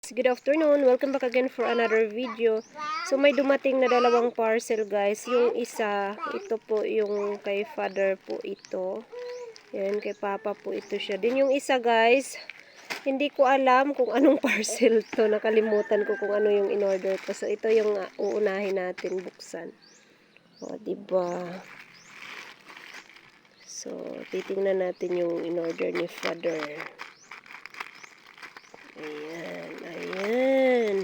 Good afternoon. Welcome back again for another video. So may dumating na dalawang parcel guys. Yung isa, ito po yung kay father po ito. Yan, kay papa po ito siya. Din yung isa guys, hindi ko alam kung anong parcel to. Nakalimutan ko kung ano yung in-order ko. So ito yung uunahin natin buksan. O, diba? So, titingnan natin yung in-order ni father. Ayan, ayan.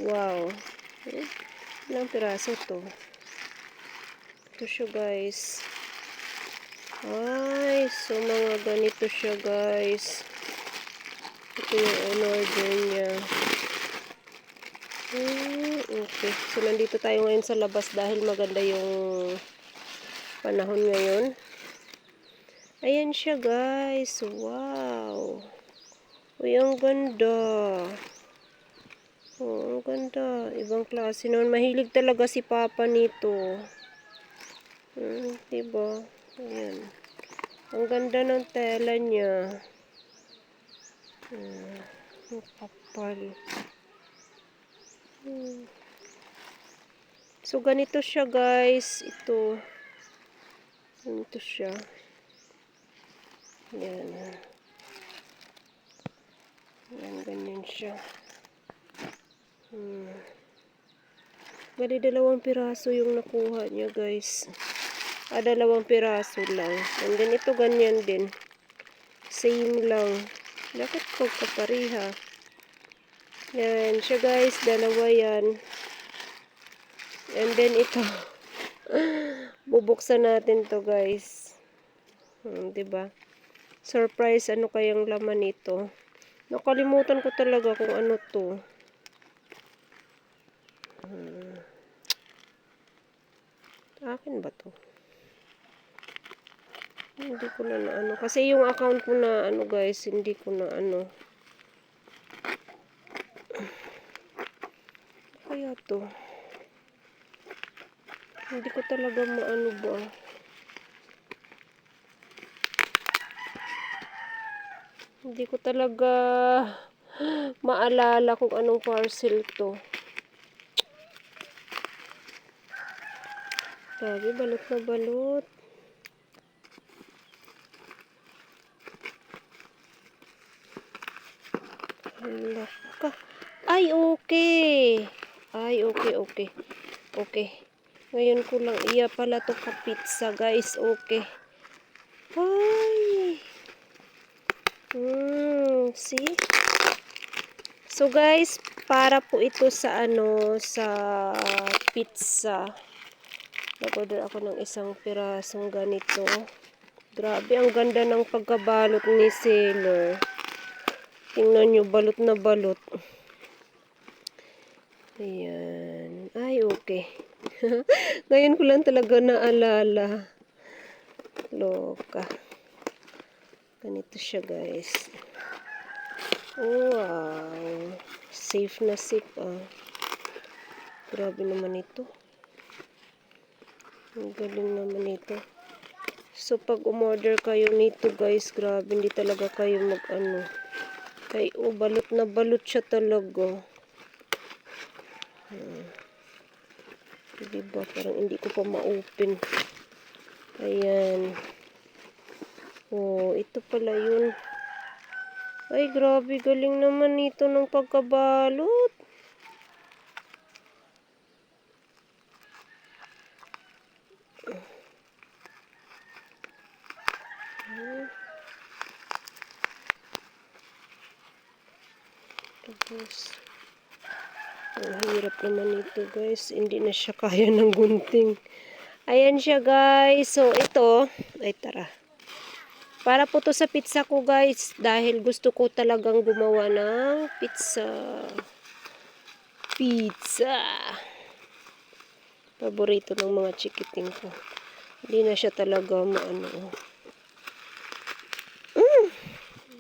Wow. Ilang piraso to? Ito siya guys. Ay, so mga ganito siya guys. Ito yung in-order niya. Okay. So nandito tayo ngayon sa labas dahil maganda yung panahon ngayon. Ayan siya guys. Wow. Uy, ang ganda. Oh, ang ganda. Ibang klase noon. Mahilig talaga si Papa nito. Diba? Ayan. Ang ganda ng tela niya. Ang kapal. So, ganito siya guys. Ito. Ganito siya. Ayan. Ayan, ganyan siya. Bali, 2 piraso yung nakuha niya guys. 2 piraso lang. And then ito ganyan din. Same lang. Bakit pagkapariha? Yan siya guys. 2 yan. And then ito. Bubuksan natin to guys. Diba? Surprise. Ano kayang laman nito? Nakalimutan ko talaga kung ano to. Akin ba to? Hindi ko na ano. Kasi yung account ko na ano guys, hindi ko na ano. Kaya to. Hindi ko talaga maano ba. Hindi ko talaga maalala kung anong parcel to. Grabe, balot na balot. Laka. Ay, okay. Ay, okay. Okay. Ngayon ko lang iya pala to ka-pizza, guys. Okay. Ay. See? So, guys, para po ito sa ano, sa pizza. Nag-order ako ng 1 pirasong ganito. Grabe, ang ganda ng pagkabalot ni seller. Tingnan nyo, balot na balot. Ayan. Ay, okay. Ngayon ko lang talaga naalala. Loka. Ganito siya, guys. Wow. Safe na safe, ah. Grabe naman ito. Ang galing naman ito. So, pag umorder kayo nito, guys, grabe, hindi talaga kayo mag-ano. Ay, oh, balot na balot siya talaga. Diba? Parang hindi ko pa ma-open. Ayan. Oh, ito pala yun. Ay, grabe, galing naman nito ng pagkabalot. Tapos, ang hirap naman ito guys. Hindi na siya kaya ng gunting. Ayan siya guys. So, ito. Ay, tara. Para po to sa pizza ko guys. Dahil gusto ko talagang gumawa ng pizza. Pizza. Paborito ng mga chikiting ko. Hindi na siya talaga maano.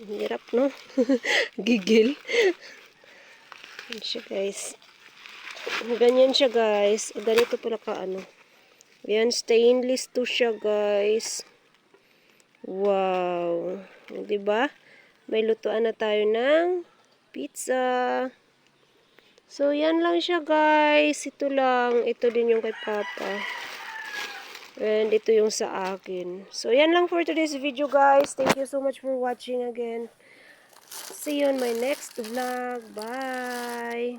Hirap, no? Gigil. Ganyan siya, guys. Ganyan siya, guys. Ganito pala ka, ano. Ayan, stainless to siya, guys. Wow. 'Di ba? May lutuan na tayo ng pizza. So, yan lang siya guys. Ito lang. Ito din yung kay Papa. And ito yung sa akin. So, yan lang for today's video guys. Thank you so much for watching again. See you on my next vlog. Bye!